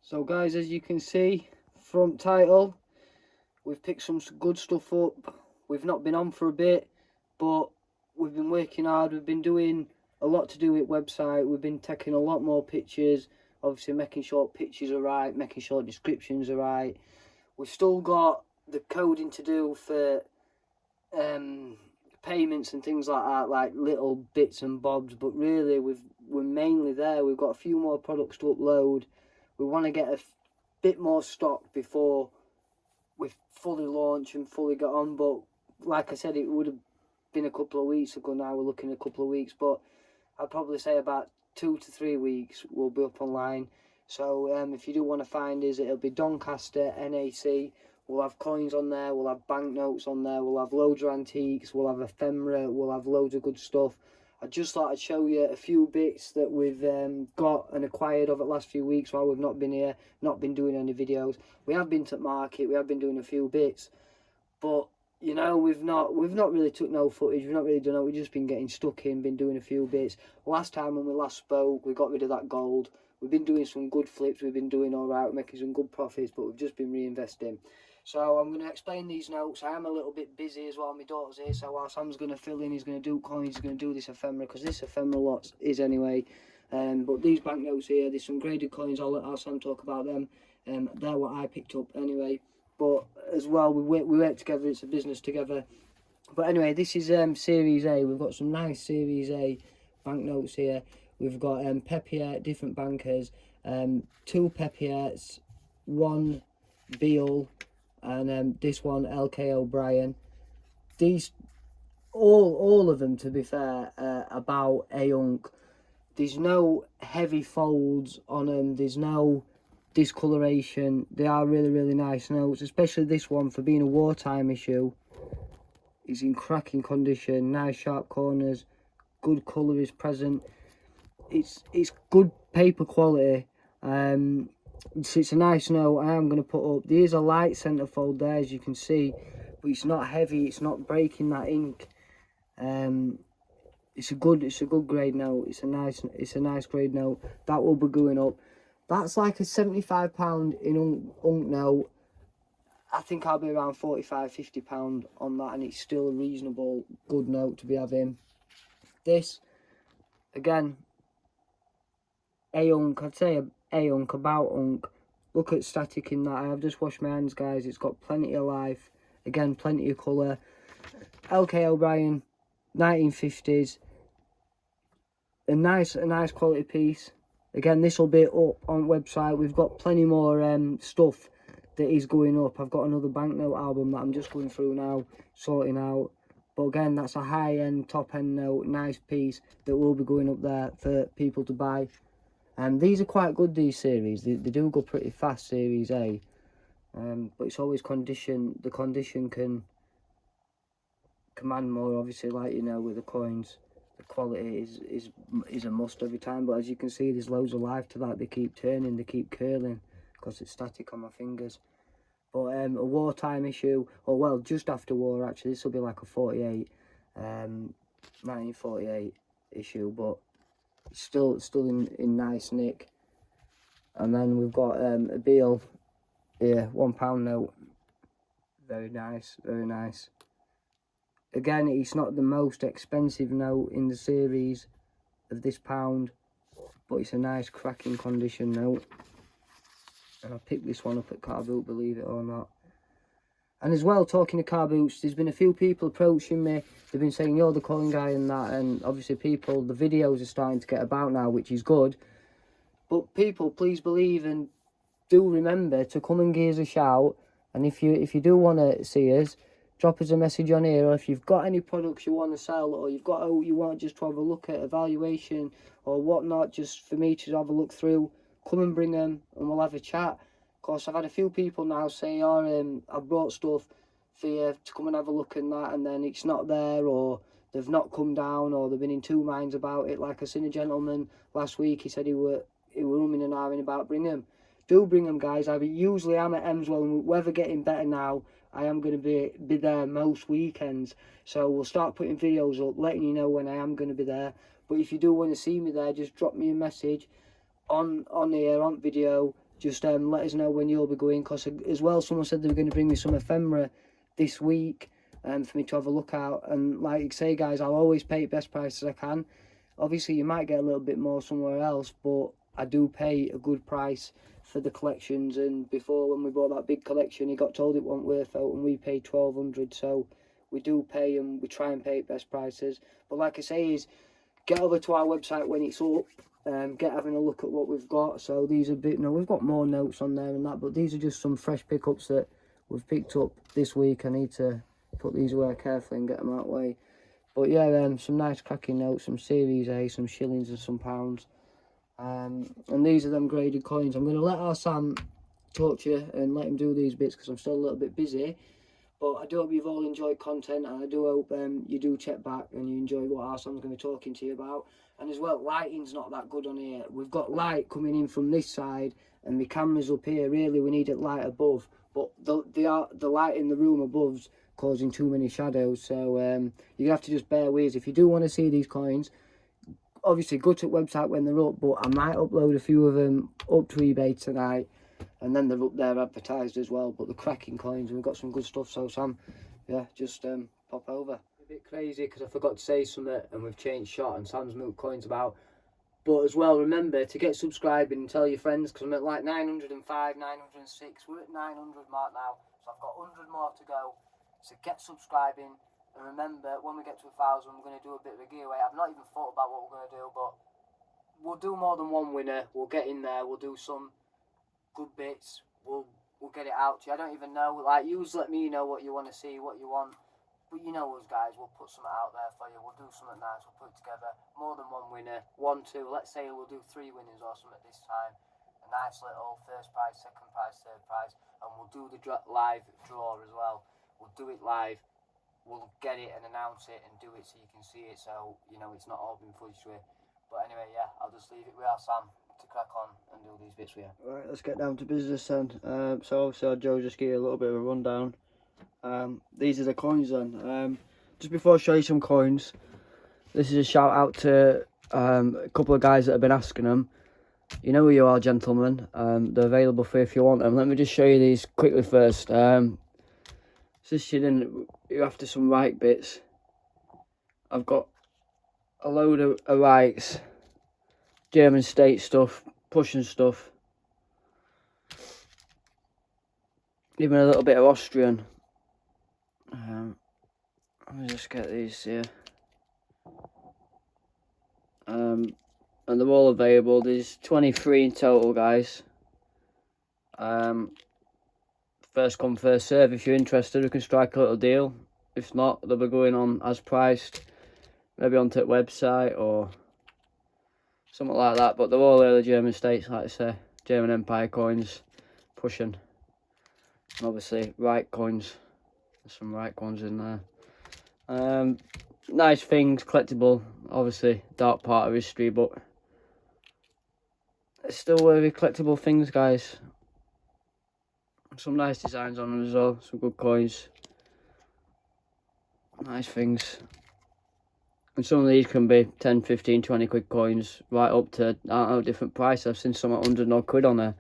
So guys, as you can see, front title, we've picked some good stuff up. We've not been on for a bit, but we've been working hard. We've been doing a lot to do with website. We've been taking a lot more pictures, obviously making sure pictures are right, making sure descriptions are right. We've still got the coding to do for payments and things like that, like little bits and bobs, but really we're mainly there. We've got a few more products to upload. We want to get a bit more stock before we fully launch and fully get on, but like I said, it would have been a couple of weeks ago. Now we're looking at a couple of weeks, but I'd probably say about 2 to 3 weeks we'll be up online. So if you do want to find us, it'll be Doncaster NAC. We'll have coins on there, we'll have banknotes on there, we'll have loads of antiques, we'll have ephemera, we'll have loads of good stuff. I'd just like to show you a few bits that we've got and acquired over the last few weeks while we've not been here, not been doing any videos. We have been to market, we have been doing a few bits, but you know, we've not really took no footage, we've not really done it, we've just been getting stuck in, been doing a few bits. Last time when we last spoke, we got rid of that gold. We've been doing some good flips, we've been doing alright, making some good profits, but we've just been reinvesting. So I'm going to explain these notes. I am a little bit busy as well, my daughter's here, so while Sam's going to fill in, he's going to do coins, he's going to do this ephemera, because this ephemera lot is anyway. But these banknotes here, there's some graded coins, I'll let Sam talk about them. They're what I picked up anyway. But as well, we work together, it's a business together. But anyway, this is Series A. We've got some nice Series A banknotes here. We've got Peppier, different bankers, 2 Peppiers, 1 Beale, and this one LK O'Brien. These all of them, to be fair, about a unk. There's no heavy folds on them, there's no discoloration. They are really nice notes, especially this one for being a wartime issue. It's in cracking condition, nice sharp corners, good colour is present. It's good paper quality. It's a nice note. I am going to put up, there's a light centerfold there, as you can see, but it's not heavy, it's not breaking that ink. It's a good grade note. It's a nice grade note. That will be going up. That's like a £75 in unk note. I think I'll be around £45–50 on that, and it's still a reasonable good note to be having. This again, a unk, I'd say a unk, about unk. Look at static in that. I have just washed my hands, guys. It's got plenty of life. Again, plenty of colour. LK O'Brien, 1950s. A nice quality piece. Again, this will be up on website. We've got plenty more stuff that is going up. I've got another banknote album that I'm just going through now, sorting out. But again, that's a high-end, top-end note, nice piece that will be going up there for people to buy. And these are quite good, these series. They do go pretty fast, Series A. But it's always condition. The condition can command more, obviously, like you know, with the coins. The quality is a must every time. But as you can see, there's loads of life to that. They keep turning, they keep curling, because it's static on my fingers. But a wartime issue, or well, just after war, actually. This will be like a 1948 issue, but it's still in nice nick. And then we've got a Beale here, £1 note. Very nice, very nice. Again, it's not the most expensive note in the series of this pound, but it's a nice cracking condition note. And I picked this one up at Car Boot, believe it or not. And as well, talking to Car Boots, there's been a few people approaching me. They've been saying, you're the coin guy and that. And obviously people, the videos are starting to get about now, which is good. But people, please believe and do remember to come and give us a shout. And if you do want to see us, drop us a message on here. Or if you've got any products you want to sell, or you want just to have a look at evaluation or whatnot, just for me to have a look through, come and bring them and we'll have a chat. Of course, I've had a few people now say, oh, I brought stuff for you to come and have a look at that, and then it's not there, or they've not come down, or they've been in two minds about it. Like I seen a gentleman last week, he said he were umming and ahhing about bringing them. Do bring them, guys. Usually I'm at Emswell, and weather getting better now. I am going to be there most weekends, so we'll start putting videos up, letting you know when I am going to be there. But if you do want to see me there, just drop me a message on here, on video, just let us know when you'll be going, because as well, someone said they were going to bring me some ephemera this week for me to have a look at. And like you say, guys, I'll always pay best prices I can. Obviously, you might get a little bit more somewhere else, but I do pay a good price for the collections. And before, when we bought that big collection, he got told it wasn't worth out, and we paid 1,200. So we do pay, and we try and pay best prices. But like I say, is get over to our website when it's up. Get having a look at what we've got. So these are we've got more notes on there and that, but these are just some fresh pickups that we've picked up this week. I need to put these away carefully and get them out of the way. But yeah, some nice cracking notes, some Series A, some shillings and some pounds. And these are them graded coins. I'm going to let our Sam talk to you and let him do these bits because I'm still a little bit busy. But I do hope you've all enjoyed content, and I do hope you do check back and you enjoy what our Sam's going to be talking to you about. And as well, lighting's not that good on here. We've got light coming in from this side, and the camera's up here. Really, we need it light above. But the light in the room above's causing too many shadows. So you have to just bear with us. If you do want to see these coins, obviously go to the website when they're up. But I might upload a few of them up to eBay tonight. And then they're up there advertised as well. But the cracking coins, we've got some good stuff. So Sam, yeah, just pop over. A bit crazy because I forgot to say something, and we've changed shot, and Sam's moved coins about. But as well, remember to get subscribing and tell your friends, because I'm at like 905, 906. We're at 900 mark now, so I've got 100 more to go. So get subscribing, and remember, when we get to 1,000, we're going to do a bit of a giveaway. I've not even thought about what we're going to do, but we'll do more than one winner. We'll get in there. We'll do some good bits. We'll get it out to you. I don't even know. Like, you just let me know what you want to see, what you want. But you know us, guys. We'll put something out there for you. We'll do something nice. We'll put it together. More than one winner. 1, 2. Let's say we'll do 3 winners or something this time. A nice little first prize, second prize, third prize, and we'll do the live draw as well. We'll do it live. We'll get it and announce it and do it so you can see it. So you know it's not all been fudged with. But anyway, yeah, I'll just leave it with our Sam to crack on and do these bits with you. Right, let's get down to business then. So obviously Joe just gave you a little bit of a rundown. These are the coins then. Just before I show you some coins, this is a shout out to a couple of guys that have been asking them. You know who you are, gentlemen. They're available for you if you want them. Let me just show you these quickly first. Just you're after some right bits. I've got a load of rights, German state stuff, Prussian stuff, even a little bit of Austrian. Let me just get these here. And they're all available. There's 23 in total, guys. First come, first serve. If you're interested, we can strike a little deal. If not, they'll be going on as priced, maybe onto the website or something like that. But they're all early German states, like I say. German Empire coins, Prussian, and obviously right coins. There's some right coins in there. Nice things, collectible. Obviously, dark part of history, but it's still worthy collectible things, guys. Some nice designs on them as well. Some good coins. Nice things. And some of these can be 10, 15, 20 quid coins, right up to, I don't know, different price. I've seen some at 100 odd quid on a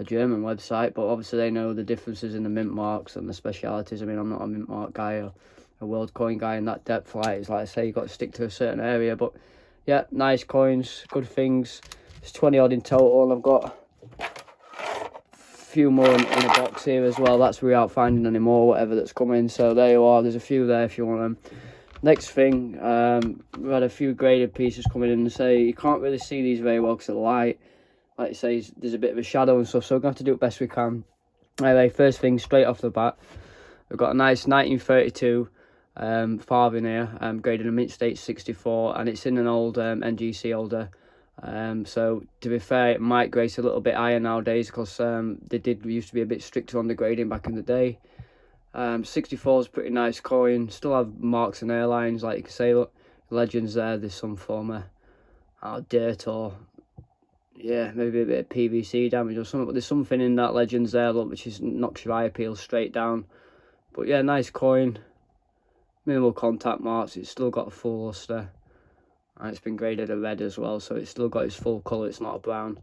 German website, but obviously they know the differences in the mint marks and the specialities. I mean, I'm not a mint mark guy or a world coin guy in that depth. Like, it's like I say, you've got to stick to a certain area. But yeah, nice coins, good things. There's 20 odd in total, and I've got a few more in a box here as well. That's without finding any more, whatever that's coming. So there you are, there's a few there if you want them. Next thing, we had a few graded pieces coming in, and say you can't really see these very well because of the light. Like I say, there's a bit of a shadow and stuff, so we're going to have to do it best we can. Anyway, first thing, straight off the bat, we've got a nice 1932 farthing here, graded in mint state 64, and it's in an old NGC holder. So to be fair, it might grace a little bit higher nowadays because they used to be a bit stricter on the grading back in the day. 64 is a pretty nice coin. Still have marks and airlines, like you can say. Look, legends there. There's some form of dirt or yeah, maybe a bit of PVC damage or something. But there's something in that legends there, look, which is knocks your eye appeal straight down. But yeah, nice coin. Minimal contact marks. It's still got a full luster. And it's been graded a red as well, so it's still got its full colour. It's not a brown.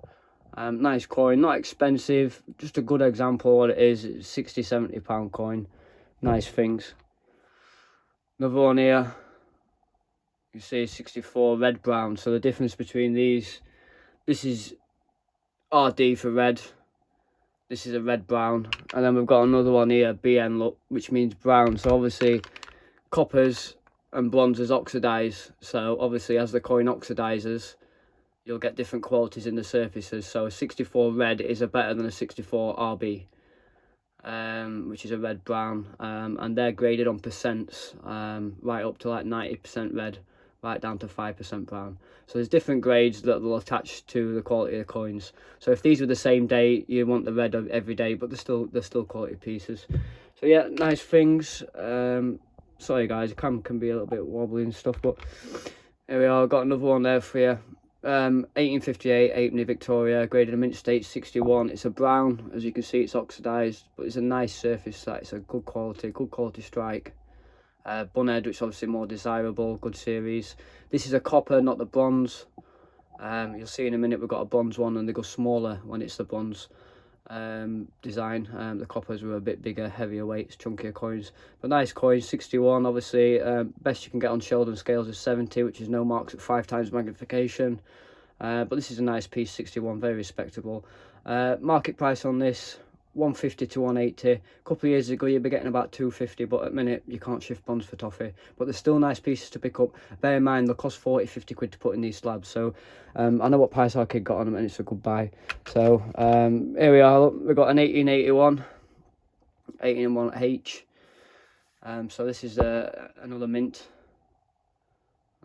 Nice coin, not expensive, just a good example of what it is. It's 60-70 pound coin. Nice things. Another one here, you see 64 red brown. So the difference between these, this is RD for red, this is a red brown, and then we've got another one here, BN look, which means brown. So obviously coppers and bronzes oxidize, so obviously as the coin oxidizes, you'll get different qualities in the surfaces. So a 64 red is a better than a 64 RB, which is a red brown, and they're graded on percents, right up to like 90% red, right down to 5% brown. So there's different grades that will attach to the quality of the coins. So if these were the same day, you want the red every day, but they're still quality pieces. So yeah, nice things. Sorry guys, it can be a little bit wobbly and stuff, but here we are. Got another one there for you. 1858 Halfpenny Victoria, graded a mint state 61. It's a brown, as you can see, it's oxidized, but it's a nice surface. That it's a good quality strike. Bunhead, which is obviously more desirable, good series. This is a copper, not the bronze. You'll see in a minute we've got a bronze one, and they go smaller when it's the bronze design. The coppers were a bit bigger, heavier weights, chunkier coins, but nice coins. 61 obviously. Best you can get on Sheldon scales is 70, which is no marks at 5 times magnification, but this is a nice piece. 61, very respectable. Market price on this 150 to 180. A couple of years ago you'd be getting about 250, but at the minute you can't shift bonds for toffee. But they're still nice pieces to pick up. Bear in mind they'll cost 40-50 quid to put in these slabs, so I know what price our kid got on them, and it's a good buy. So here we are. Look, we've got an 1881 H. So this is another mint.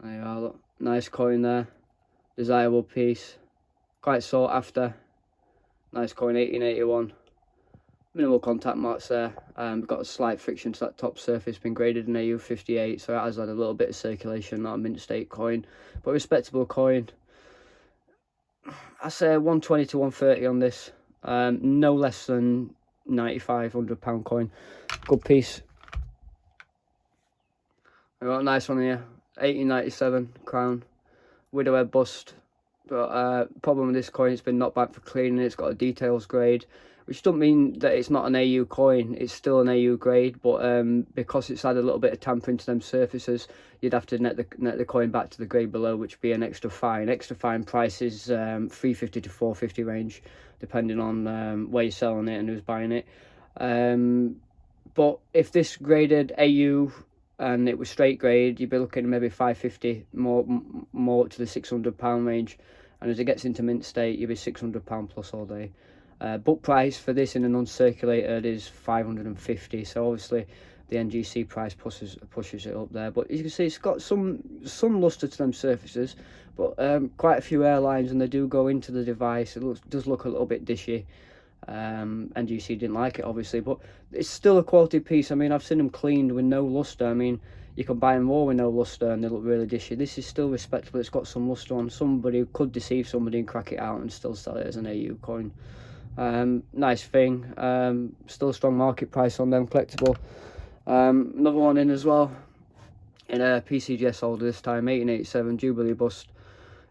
There you are. Look, nice coin there, desirable piece, quite sought after. Nice coin, 1881. Minimal contact marks there. We've got a slight friction to that top surface, been graded in AU 58, so it has had a little bit of circulation. Not a mint state coin, but a respectable coin. I say 120 to 130 on this. No less than 95, £100 coin. Good piece. We've got a nice one here, 1897 crown, widowhead bust. But problem with this coin, it's been knocked back for cleaning. It's got a details grade, which doesn't mean that it's not an AU coin. It's still an AU grade, but because it's had a little bit of tampering to them surfaces, you'd have to net the coin back to the grade below, which would be an extra fine. Extra fine price is 350 to 450 range, depending on where you're selling it and who's buying it. But if this graded AU and it was straight grade, you'd be looking at maybe 550, more up to the £600 range. And as it gets into mint state, you'll be £600 plus all day. Book price for this in an uncirculated is 550. So obviously the NGC price pushes it up there. But as you can see, it's got some luster to them surfaces, but quite a few airlines, and they do go into the device. It does look a little bit dishy. NGC didn't like it obviously, but it's still a quality piece. I mean, I've seen them cleaned with no luster. I mean, you can buy them raw with no luster and they look really dishy. This is still respectable. It's got some luster on. Somebody could deceive somebody and crack it out and still sell it as an AU coin. Nice thing. Still a strong market price on them, collectible. Another one in as well, in a PCGS holder this time, 1887 Jubilee bust,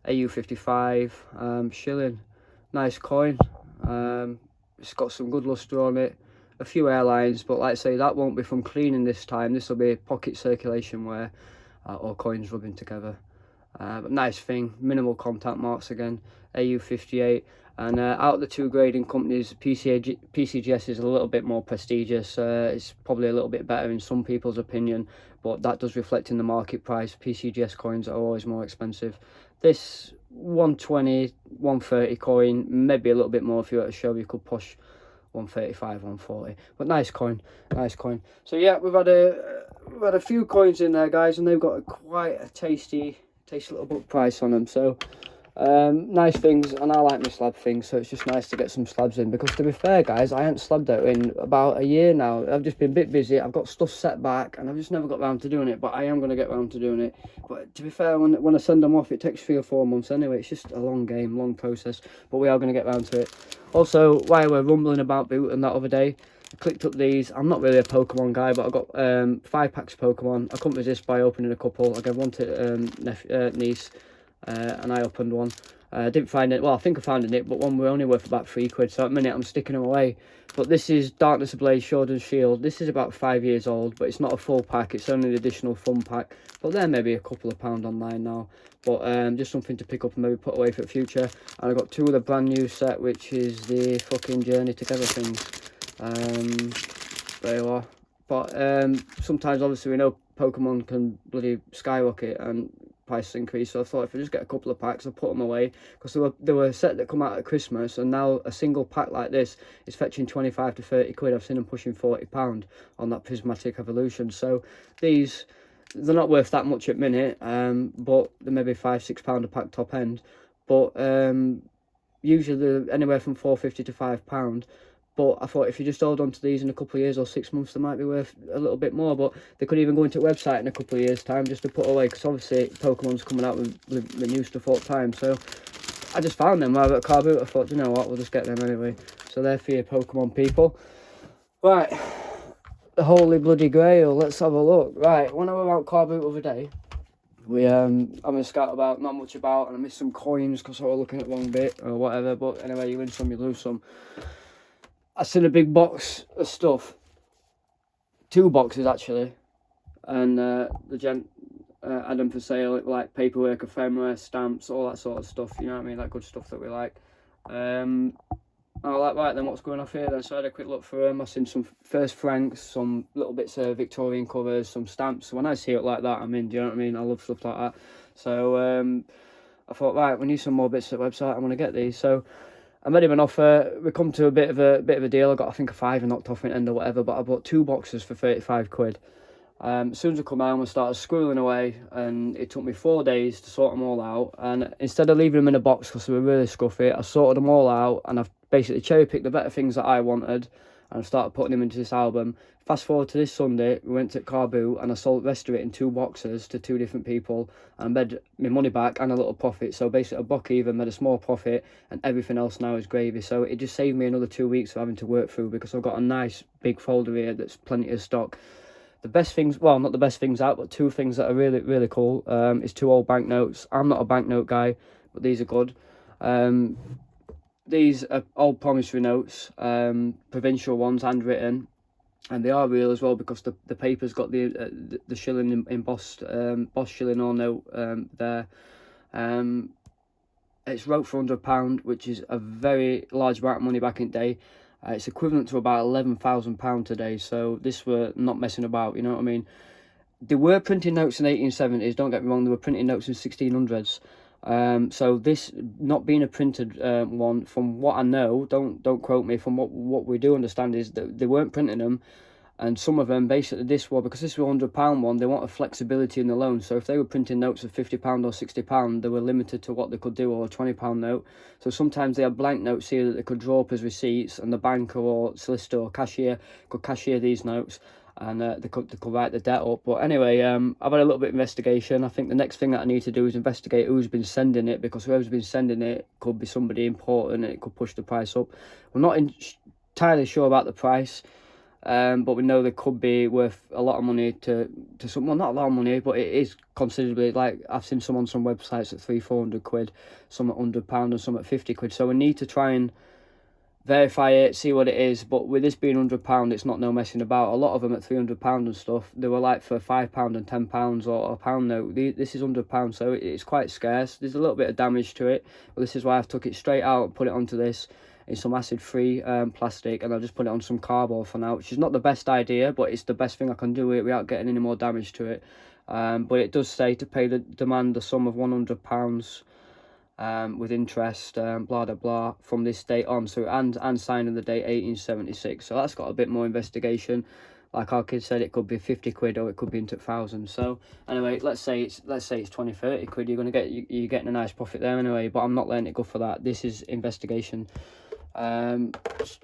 AU 55, shilling. Nice coin. It's got some good luster on it, a few airlines, but like I say, that won't be from cleaning this time. This will be pocket circulation wear, or coins rubbing together. But nice thing, minimal contact marks again, AU 58. And out of the two grading companies, PCGS is a little bit more prestigious. It's probably a little bit better in some people's opinion, but that does reflect in the market price. PCGS coins are always more expensive. This 120, 130 coin, maybe a little bit more if you were at a show, you could push 135, 140. But nice coin, nice coin. So yeah, we've had a few coins in there, guys, and they've got quite a tasty little book price on them. So nice things, and I like my slab things, so it's just nice to get some slabs in, because to be fair guys, I haven't slabbed out in about a year now. I've just been a bit busy, I've got stuff set back, and I've just never got round to doing it, but I am going to get round to doing it. But to be fair, when I send them off, it takes 3 or 4 months anyway. It's just a long game, long process, but we are going to get round to it. Also, while we're rumbling about booting that other day, I clicked up these. I'm not really a Pokemon guy, but I got 5 packs of Pokemon. I couldn't resist by opening a couple. I gave one to niece, and I opened one. I didn't find it. Well, I think I found a nip, but one were only worth about £3. So at the minute I'm sticking them away. But this is Darkness Ablaze Sword and Shield. This is about 5 years old, but it's not a full pack. It's only the additional fun pack. But they're maybe a couple of pound online now. But just something to pick up and maybe put away for the future. And I got 2 of the brand new set, which is the fucking Journey Together things. There you are. But sometimes obviously we know Pokemon can bloody skyrocket and prices increase, so I thought if I just get a couple of packs I'll put them away, because there were a set that come out at Christmas, and now a single pack like this is fetching 25 to 30 quid. I've seen them pushing £40 on that Prismatic Evolution. So these, they're not worth that much at minute, but they're maybe £5-6 a pack top end, but usually they're anywhere from £4.50 to £5. But I thought if you just hold on to these in a couple of years or 6 months, they might be worth a little bit more. But they could even go into a website in a couple of years' time just to put away, because obviously Pokemon's coming out with new stuff all the time. So I just found them while at car boot. I thought, you know what, we'll just get them anyway. So they're for your Pokemon people. Right, the Holy Bloody Grail. Let's have a look. Right, when I went out car boot the other day, we I'm a scout about, not much about, and I missed some coins because I was looking at the wrong bit or whatever. But anyway, you win some, you lose some. I seen a big box of stuff, 2 boxes actually, and the gent had them for sale, like paperwork, ephemera, stamps, all that sort of stuff, you know what I mean, that good stuff that we like. I was like, right then, what's going off here then? So I had a quick look for them. I seen some first francs, some little bits of Victorian covers, some stamps. So when I see it like that, I'm in, do you know what I mean? I love stuff like that. So I thought, right, we need some more bits of the website, I'm going to get these. So I made him an offer. We come to a bit of a deal. I got, I think, a £5 knocked off in end or whatever, but I bought 2 boxes for 35 quid. As soon as I come home, I started squirreling away, and it took me 4 days to sort them all out. And instead of leaving them in a box because they were really scruffy, I sorted them all out, and I've basically cherry picked the better things that I wanted, and I started putting them into this album. Fast forward to this Sunday, we went to car boot, and I sold the rest of it in 2 boxes to 2 different people, and I made my money back and a little profit. So basically, I buck even, made a small profit, and everything else now is gravy. So it just saved me another 2 weeks of having to work through, because I've got a nice big folder here that's plenty of stock. The best things, well, not the best things out, but 2 things that are really, really cool is 2 old banknotes. I'm not a banknote guy, but these are good. These are old promissory notes, provincial ones, handwritten. And they are real as well, because the paper's got the shilling embossed, boss shilling or note there. It's wrote for £100, which is a very large amount of money back in the day. It's equivalent to about £11,000 today. So this were not messing about, you know what I mean? They were printing notes in the 1870s. Don't get me wrong, they were printing notes in 1600s. So this not being a printed one, from what I know, don't quote me, from what we do understand is that they weren't printing them, and some of them basically, this was, because this was £100 one, they wanted flexibility in the loan. So if they were printing notes of £50 or £60, they were limited to what they could do, or a £20 note. So sometimes they had blank notes here that they could draw up as receipts, and the banker or solicitor or cashier could cashier these notes, and they could write the debt up. But anyway, I've had a little bit of investigation. I think the next thing that I need to do is investigate who's been sending it, because whoever's been sending it could be somebody important, and it could push the price up. We're not entirely sure about the price, but we know they could be worth a lot of money to someone. Not a lot of money, but it is considerably. Like, I've seen some on some websites at 300-400 quid, some at £100 and some at 50 quid. So we need to try and verify it, see what it is. But with this being £100, it's not no messing about. A lot of them at £300 and stuff, they were like for £5 and £10 or a pound note. This is £100, so it's quite scarce. There's a little bit of damage to it, but this is why I've took it straight out and put it onto this in some acid-free plastic, and I'll just put it on some cardboard for now, which is not the best idea, but it's the best thing I can do it without getting any more damage to it. But it does say to pay demand the sum of £100 with interest, blah blah blah, from this date on. So and signing the date 1876. So that's got a bit more investigation. Like our kids said, it could be 50 quid or it could be into thousands. So anyway, let's say it's 20-30 quid. You're getting a nice profit there anyway. But I'm not letting it go for that. This is investigation.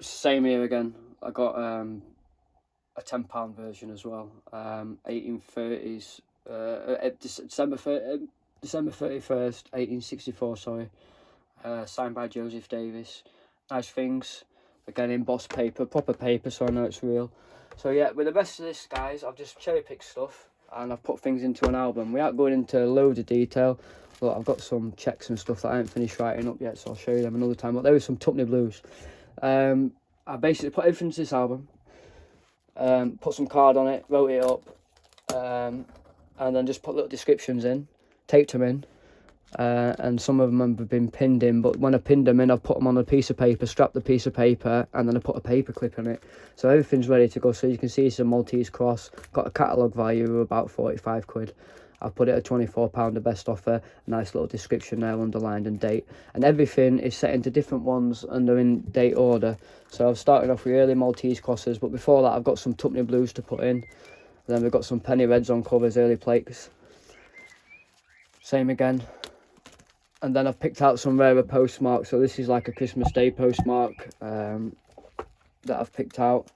Same here again. I got a £10 version as well. 1830s. December 31st, 1864, sorry. Signed by Joseph Davis. Nice things. Again, embossed paper, proper paper, so I know it's real. So yeah, with the rest of this, guys, I've just cherry-picked stuff, and I've put things into an album. We aren't going into loads of detail. Look, I've got some checks and stuff that I haven't finished writing up yet, so I'll show you them another time. But there was some Tupney Blues. I basically put everything to this album, put some card on it, wrote it up, and then just put little descriptions in, taped them in, and some of them have been pinned in, but when I pinned them in, I've put them on a piece of paper, strapped the piece of paper, and then I put a paper clip on it. So everything's ready to go. So you can see it's a Maltese cross, got a catalogue value of about 45 quid. I've put it at £24, the best offer, nice little description there, underlined and date. And everything is set into different ones and they're in date order. So I've started off with early Maltese crosses, but before that I've got some Tupney Blues to put in. Then we've got some penny reds on covers, early plates. Same again. And then I've picked out some rarer postmarks. So this is like a Christmas Day postmark that I've picked out.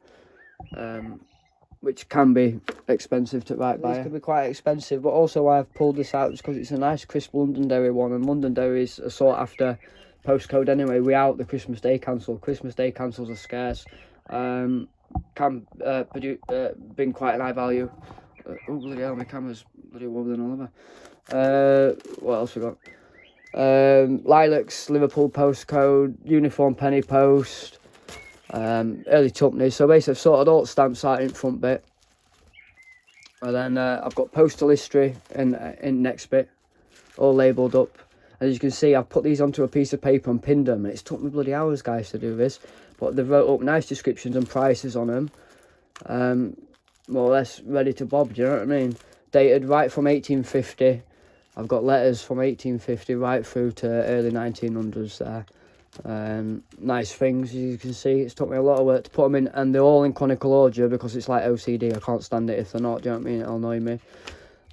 Which can be expensive to write by. This could be quite expensive, but also why I've pulled this out is because it's a nice crisp Londonderry one, and Londonderry is a sought after postcode anyway, without the Christmas Day cancel. Christmas Day cancels are scarce. Can bring quite an high value. Oh bloody hell, my camera's bloody wobbling all over. What else we got? Lilacs, Liverpool postcode, uniform penny post. Early Tupney. So basically I've sorted all the stamps out in front bit, and then I've got postal history in next bit, all labelled up. As you can see, I've put these onto a piece of paper and pinned them, and it's took me bloody hours, guys, to do this, but they've wrote up nice descriptions and prices on them, more or less ready to bob, do you know what I mean? Dated right from 1850. I've got letters from 1850 right through to early 1900s there. Nice things, as you can see. It's took me a lot of work to put them in, and they're all in chronicle order because it's like OCD. I can't stand it if they're not, do you know what I mean? It'll annoy me.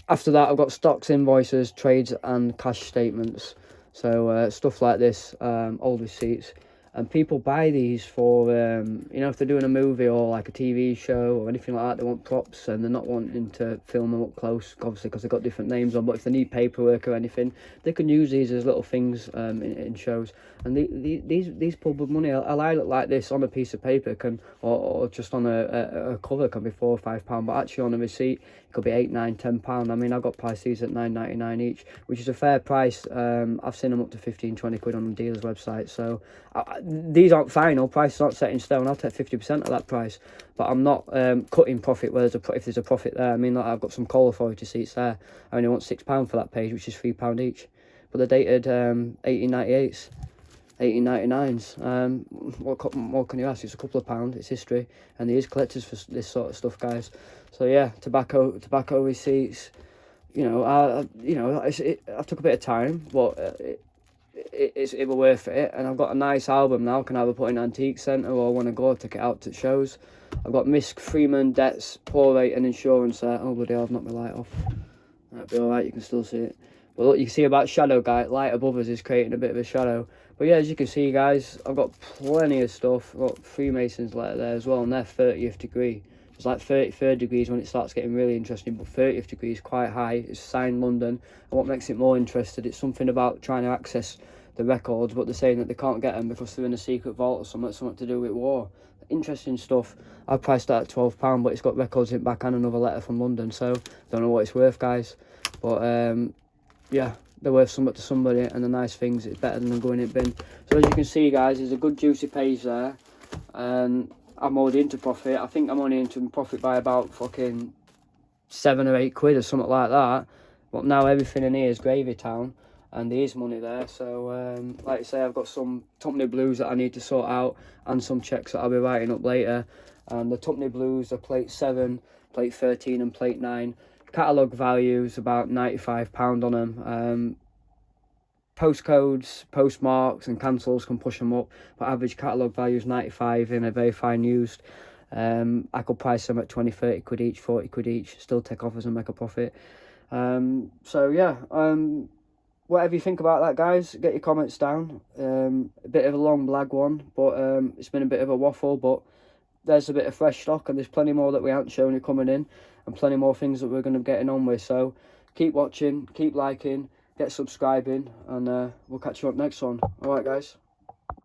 After that, I've got stocks, invoices, trades and cash statements. So stuff like this, old receipts. And people buy these for, you know, if they're doing a movie or like a TV show or anything like that, they want props and they're not wanting to film them up close, obviously, because they've got different names on. But if they need paperwork or anything, they can use these as little things in shows. And these pull good money. A lilac like this on a piece of paper can, or just on a cover, can be £4 or £5. But actually on a receipt, it could be £8, £9, £10. I mean, I got priced these at £9.99 each, which is a fair price. I've seen them up to 15, 20 quid on the dealer's website. So these aren't final, prices aren't set in stone. I'll take 50% of that price, but I'm not cutting profit where if there's a profit there. I mean, like, I've got some coal authority seats there. I only want £6 for that page, which is £3 each, but they're dated 1898s, 1899s. What more can you ask? It's a couple of pounds, it's history, and there is collectors for this sort of stuff, guys. So yeah, tobacco receipts, you know, I took a bit of time, but it was worth it. And I've got a nice album now. I can either put in Antique Centre or when I go, take it out to shows. I've got Misk, Freeman, debts, poor rate and insurance there. Oh bloody hell, I've knocked my light off. That'll be alright, you can still see it. But look, you can see about shadow, guy. Light above us is creating a bit of a shadow. But yeah, as you can see, guys, I've got plenty of stuff. I've got Freemasons letter there as well, and they're 30th degree. It's like 33rd degrees when it starts getting really interesting, but 30th degree is quite high. It's signed London, and what makes it more interesting, it's something about trying to access the records, but they're saying that they can't get them because they're in a secret vault or something to do with war. Interesting stuff. I've priced that at £12, but it's got records in back and another letter from London, so don't know what it's worth, guys. But yeah, they're worth something to somebody, and the nice things, it's better than them going in bin. So as you can see, guys, there's a good juicy page there, and I'm already into profit. I think I'm only into profit by about fucking 7 or 8 quid or something like that. But now everything in here is gravy town, and there is money there. So like I say, I've got some Tupney Blues that I need to sort out, and some checks that I'll be writing up later. And the Tupney Blues are plate 7, plate 13 and plate 9. Catalogue values about £95 on them. Postcodes, postmarks and cancels can push them up, but average catalogue value is 95 in a very fine used. I could price them at 20, 30 quid each, 40 quid each, still take offers and make a profit. So yeah, whatever you think about that, guys, get your comments down. A bit of a long blag one, but it's been a bit of a waffle, but there's a bit of fresh stock, and there's plenty more that we haven't shown you coming in, and plenty more things that we're going to be getting on with. So keep watching, keep liking, get subscribing, and we'll catch you up next one. All right, guys.